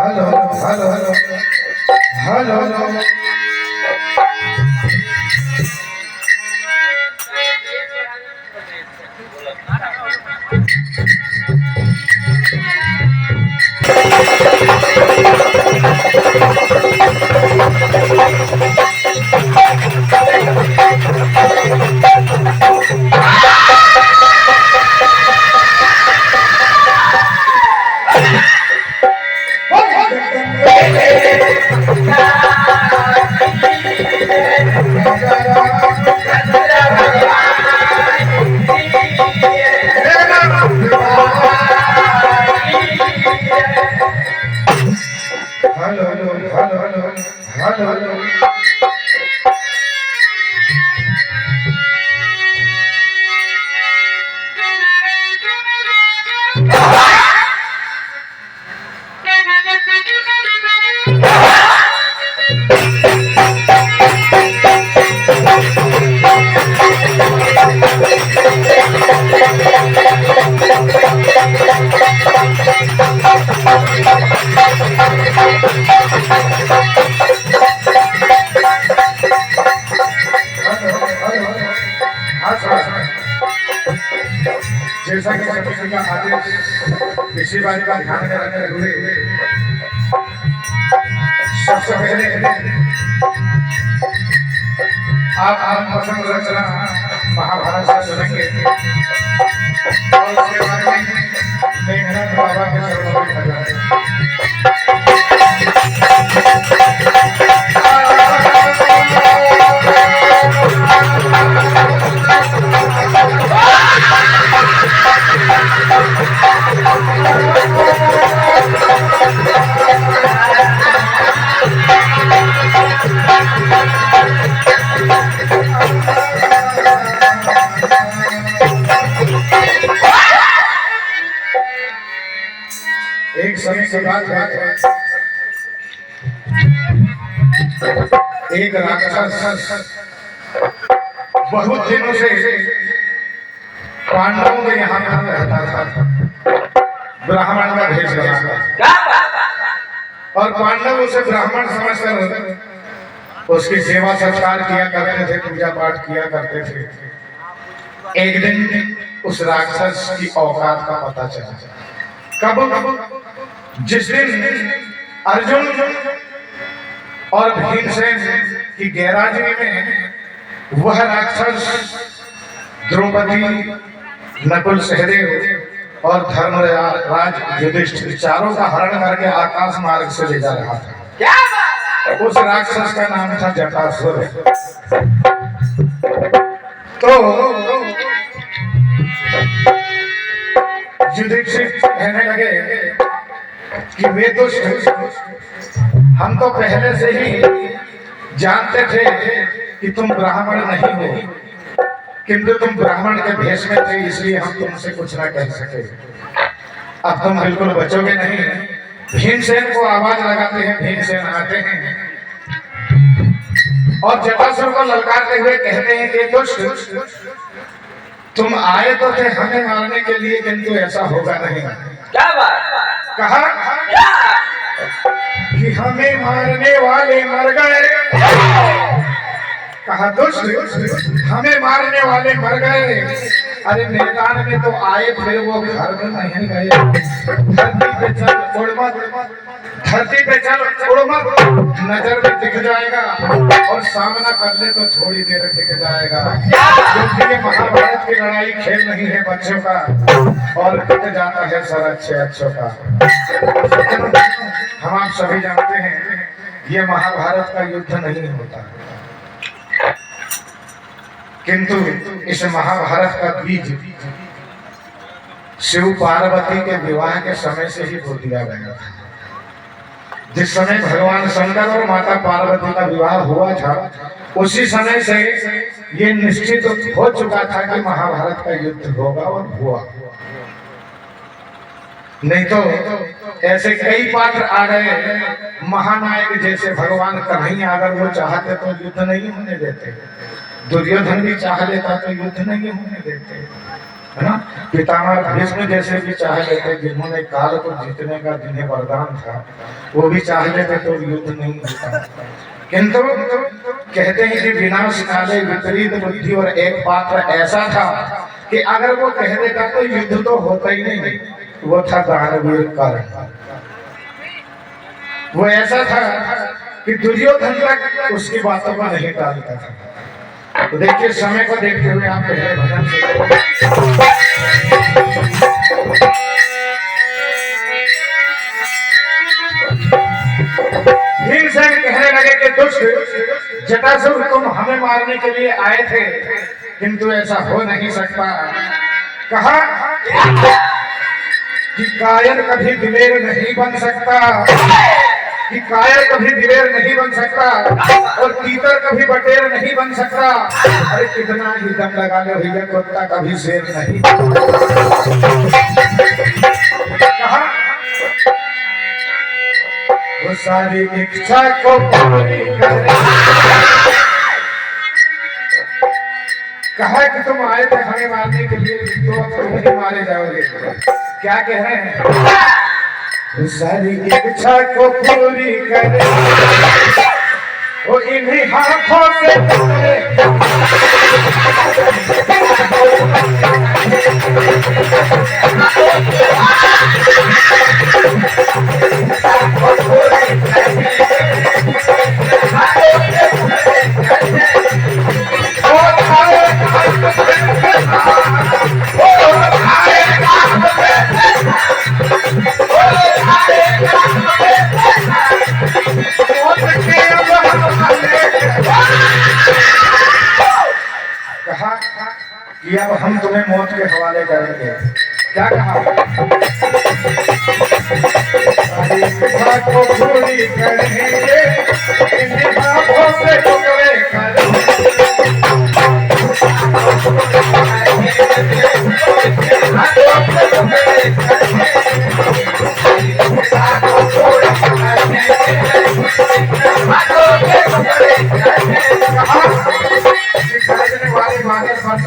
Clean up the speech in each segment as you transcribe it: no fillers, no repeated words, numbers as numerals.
Hello hello hello hello जैसा कि समिति का आदेश इसी बात का ध्यान में रखते हुए सबसे पहले आप पसंद रचना महाभारत से सुनेंगे और उसके बारे में मेघनाथ बाबा के चरणों में भजन एक समय की बात है, एक राक्षस बहुत दिनों से पांडवों के यहाँ रहता था, ब्राह्मण का भेष लगा और पांडव उसे ब्राह्मण समझकर उसकी सेवा सत्कार किया करते थे, पूजा पाठ किया करते थे। एक दिन उस राक्षस की औकात का पता चला। कब? जिस दिन अर्जुन और भीमसेन की गैराजनी में वह राक्षस द्रौपदी, नकुल, सहदेव और धर्मराज युधिष्ठिर चारों का हरण करके आकाश मार्ग से ले जा रहा था। उस राक्षस का नाम था जटासुर। तो युधिष्ठिर कहने लगे कि वे तो हम तो पहले से ही जानते थे कि तुम ब्राह्मण नहीं हो, किंतु तुम ब्राह्मण के भेष में थे, इसलिए हम तुमसे कुछ ना कह सके। अब तुम बिल्कुल बचोगे नहीं। भीमसेन को आवाज लगाते हैं, भीमसेन आते हैं और जटासुर को ललकारते हुए कहते हैं कि दुष्ट, तुम आए तो थे हमें मारने के लिए, किंतु ऐसा होगा नहीं। क्या बात? कहा कि हमें मारने वाले मर गए। कहा दुष्ट, हमें मारने वाले मर गए। अरे मैदान में तो आए, फिर वो घर में नहीं गए। धरती पे चल उड़ मत, धरती पे चल उड़ मत, नजर में दिख जाएगा और सामना कर ले तो थोड़ी देर टिक जाएगा। क्योंकि ये महाभारत की लड़ाई खेल नहीं है बच्चों का, और कट जाता है सर अच्छे अच्छों का। हम आप सभी जानते हैं ये महाभारत का युद्ध नहीं होता, किंतु इस महाभारत का बीज शिव पार्वती के विवाह के समय से ही बो दिया गया था। जिस समय भगवान शंकर और माता पार्वती का विवाह हुआ था, उसी समय से ये निश्चित हो चुका था कि महाभारत का युद्ध होगा, और हुआ। नहीं तो ऐसे कई पात्र आ गए महानायक जैसे भगवान कन्हैया, अगर वो चाहते तो युद्ध नहीं होने देते। दुर्योधन भी चाह लेता तो युद्ध नहीं होने देते। है ना। पितामह भीष्म जैसे भी चाह लेते, जिन्होंने काल को जीतने का जिन्हें वरदान था, वो भी चाह लेते तो युद्ध नहीं होता। किंतु कहते हैं कि विनाश काले विपरीत बुद्धि, और एक पात्र ऐसा था कि अगर वो कह देता तो युद्ध तो होता ही नहीं। वो था दानवीर कर्ण। वो ऐसा था कि दुर्योधन तक उसकी बातों का नहीं टालता था। तो देखिए, समय को देखते हुए आप पहले भजन से भीमसेन कहने लगे कि दुष्ट जटासुर, तुम हमें मारने के लिए आए थे, किंतु ऐसा हो नहीं सकता। कहा कि कायर कभी दिलेर नहीं बन सकता, कि कायर कभी दिलेर नहीं बन सकता, और तीतर कभी बटेर नहीं बन सकता। अरे कितना ही दम लगा ले भैया, कुत्ता कभी शेर नहीं। कहा वो सारी इच्छा को पूरी करे। कहा कि तुम आए थे हमें मारने के लिए, तो तुम ही मारे जाओगे। क्या कह रहे हैं? सारी इच्छा को पूरी करे, वो इन्हीं हाथों से कहा कि अब हम तुम्हें मौत के हवाले करेंगे। क्या कहा? को पूरी करेंगे, इन्हीं हाथों से टुकड़े करेंगे।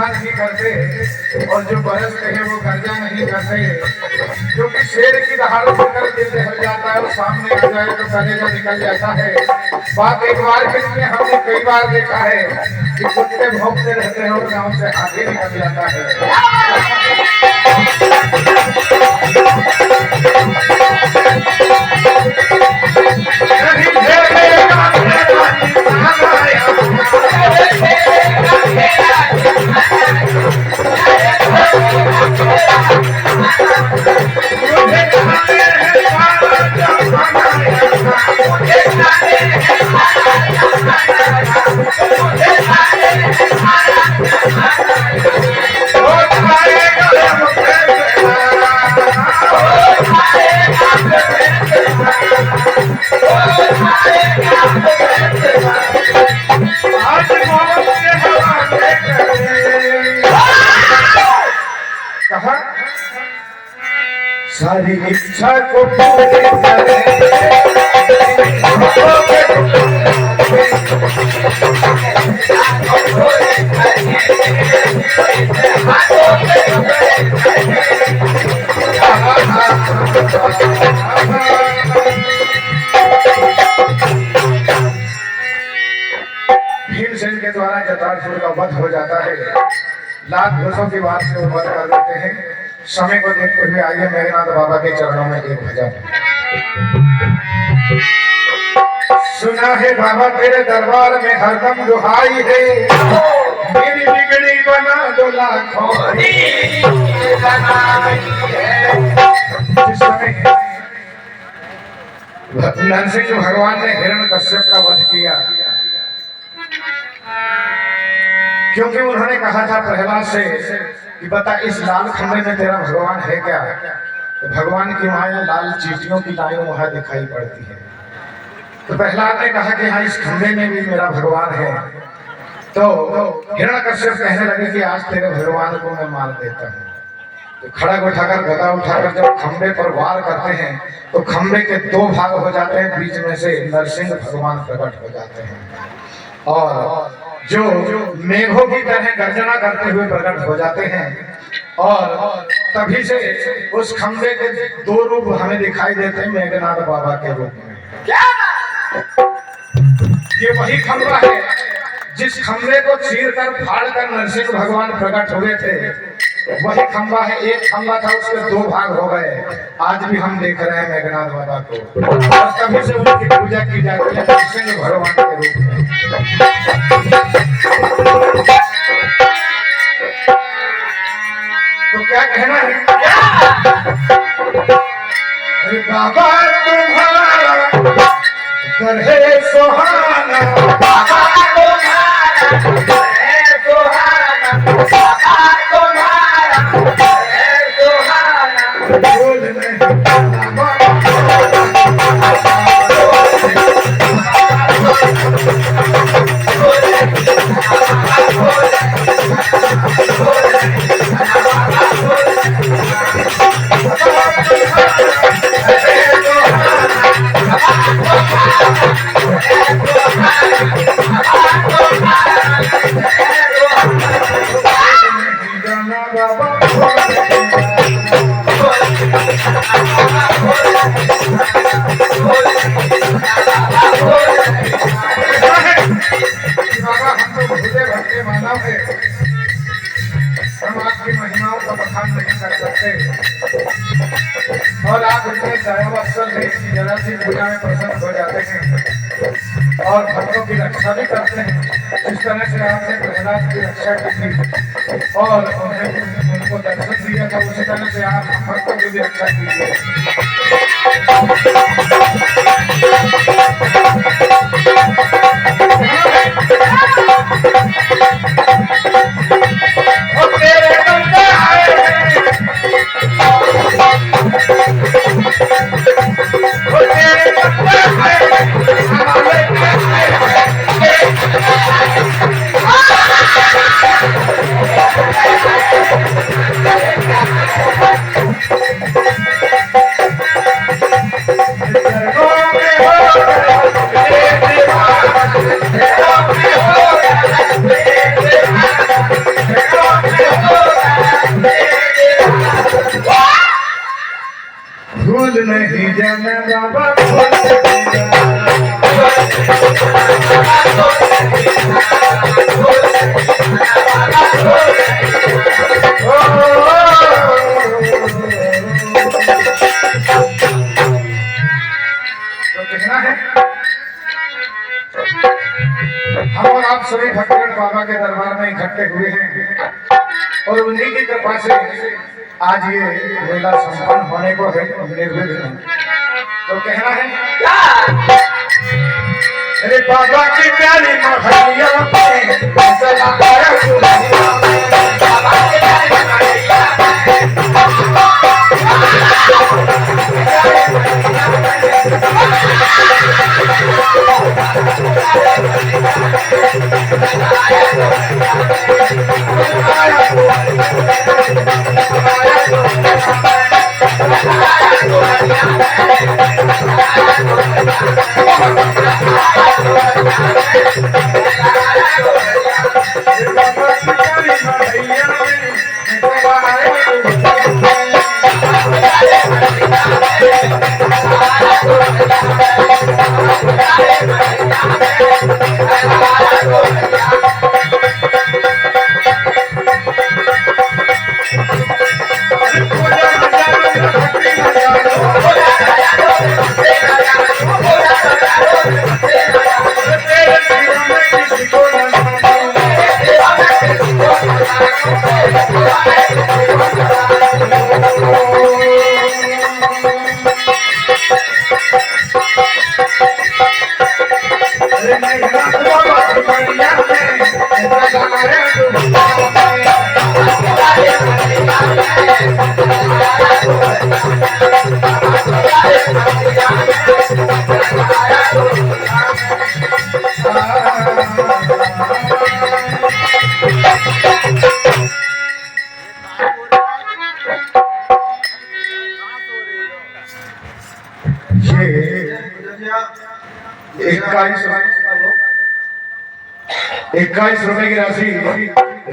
नहीं करते, और जो बरसते हैं वो गर्जा नहीं करते, क्योंकि शेर की दहाड़ होकर दिल दहल जाता है और सामने आ जाए तो कलेजा निकल जाता है। बात एक बार के लिए हमने कई बार देखा है कि कुत्ते भौंकते रहते हैं और गांव से हाथी निकल जाता है। सारी इच्छा को पूरी करे, भीमसेन के द्वारा जटासुर का वध हो जाता है। लाख घोषों की बात से वध कर देते हैं। समय को देखते हुए आइए मेघनाथ बाबा के चरणों में एक भजन। सुना है बाबा तेरे दरबार में हरदम दुहाई है, मेरी बिगड़ी बना दो लाखों। जिस समय नरसिंह भगवान ने हिरण्यकश्यप का वध किया, क्योंकि उन्होंने कहा था प्रहलाद से कि बता इस लाल खंबे में तेरा भगवान है क्या? तो भगवान की माया लाल चींटियों की लाइन वहां दिखाई पड़ती है। तो प्रहलाद ने कहा कि हाँ, इस खंबे में भी मेरा भगवान है। तो हिरण्यकश्यप कहने लगे कि आज तेरे भगवान को मैं मार देता हूँ। तो खड़ग उठाकर गदा उठाकर जब खंबे पर वार करते हैं तो खंबे के दो भाग हो जाते हैं, बीच में से नरसिंह भगवान प्रकट हो जाते हैं और जो मेघों की तरह गर्जना करते हुए प्रकट हो जाते हैं। और तभी से उस खंबे के दो रूप हमें दिखाई देते हैं मेघनाथ बाबा के रूप में। क्या ये वही खंबा है जिस खंबे को चीर कर फाड़ कर नरसिंह भगवान प्रकट हुए थे? वही खंबा है। एक खंबा था, उसके दो भाग हो गए। आज भी हम देख रहे हैं मेघनाथ बाबा को, और तभी से उनकी पूजा की जाती है नरसिंह भगवान के रूप में। तो क्या कहना है? अरे बाबा तुम्हारा घर है सुहाना, बाबा तुम्हारा घर है सुहाना, बाबा तुम्हारा घर है सुहाना। बोल नहीं हम आपकी महिमाओं का बखान नहीं कर सकते, और आप इतने दयावत्सल हैं कि जरा सी पूजा में प्रसन्न हो जाते हैं और भक्तों की रक्षा भी करते हैं। जिस तरह से आपने प्रहलाद की रक्षा की थी और उनको दर्शन दिया था, उसी तरह से आप भक्तों की भी रक्षा कीजिए। भूल नहीं जाना बाबा, तो कहना है हम और आप सभी भक्तगण बाबा के दरबार में इकट्ठे हुए हैं और उन्हीं की कृपा से आज ये मेला संपन्न होने को है निर्विघ्न। तो कहना है अरे बाबा की प्यारी महलिया ₹21 की राशि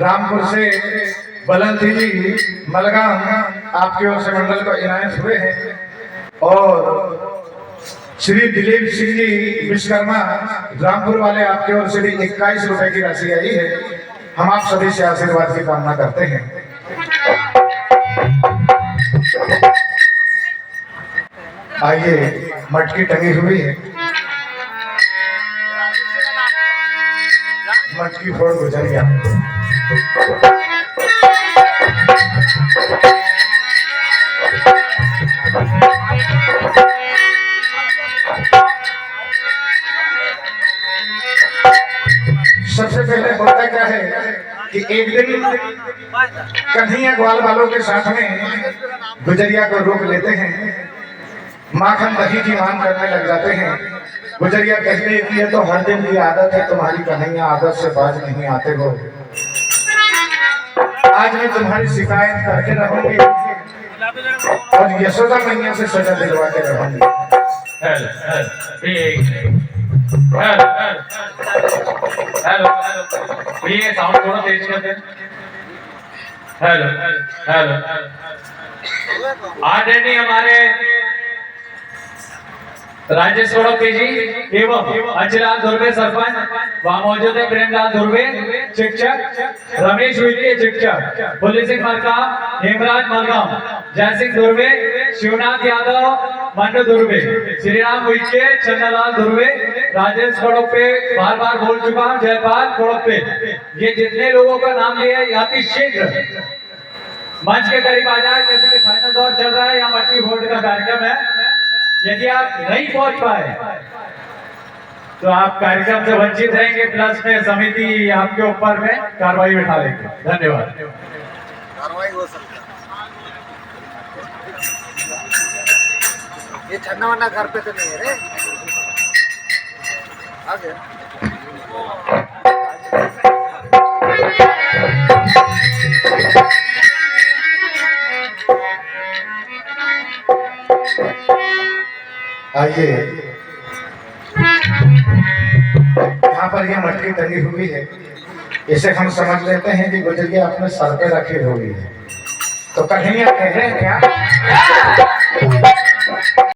रामपुर से बलंती जी मलगाम आपकी ओर से मंडल को इनायत हुए हैं और श्री दिलीप सिंह जी विश्वकर्मा रामपुर वाले आपकी ओर से भी 21 रुपए की राशि आई है। हम आप सभी से आशीर्वाद की कामना करते हैं। आइए, मटकी टंगी हुई है, मटकी फोड़ गुजरिया। सबसे पहले होता क्या है कि एक दिन कन्हैया ग्वाल वालों के साथ में गुजरिया को रोक लेते हैं, माखन दही की मांग करने लग जाते हैं। गुजरिया कहते हैं कि ये तो हर दिन की आदत है तुम्हारी कन्हैया, आदत से बाज नहीं आते हो। आज मैं तुम्हारी शिकायत करके रहूंगी और यशोदा मैया से सजा दिलवा के रहूंगी। हेलो ये साउंड थोड़ा तेज कर दे। हेलो हेलो आदरणीय हमारे राजेश सोड़के जी एवं अजयलाल धुर्वे सरपंच, वहाँ मौजूद है प्रेमलाल धुर्वे शिक्षक, रमेश वित्तीय शिक्षक, पुलिस सिंह मरकाम, हेमराज मलगाम, जय सिंह धुर्वे, शिवनाथ यादव, मनु धुर्वे, श्रीराम वित्तीय, चंद्रलाल धुर्वे, राजेश कोड़प्पे, बार बार बोल चुका हूँ, जयपाल कोड़प्पे। ये जितने लोगों का नाम लिया है अति शीघ्र मंच के करीब आ जाए, जैसे कि फाइनल दौर चल रहा है, यहाँ मटकी फोड़ का कार्यक्रम है। यदि आप नहीं पहुंच पाए तो आप कार्यक्रम से वंचित रहेंगे, प्लस में समिति आपके ऊपर में कार्रवाई बैठा लेंगे। धन्यवाद। कार्रवाई हो सकती है। ये छन्ना वन्ना घर पे तो नहीं है रे। आ गया। आइए, यहाँ पर यह मटकी टंगी हुई है, इसे हम समझ लेते हैं कि गुजरिया अपने सर पे रखी हुई है। तो कन्हैया कह रहे हैं क्या?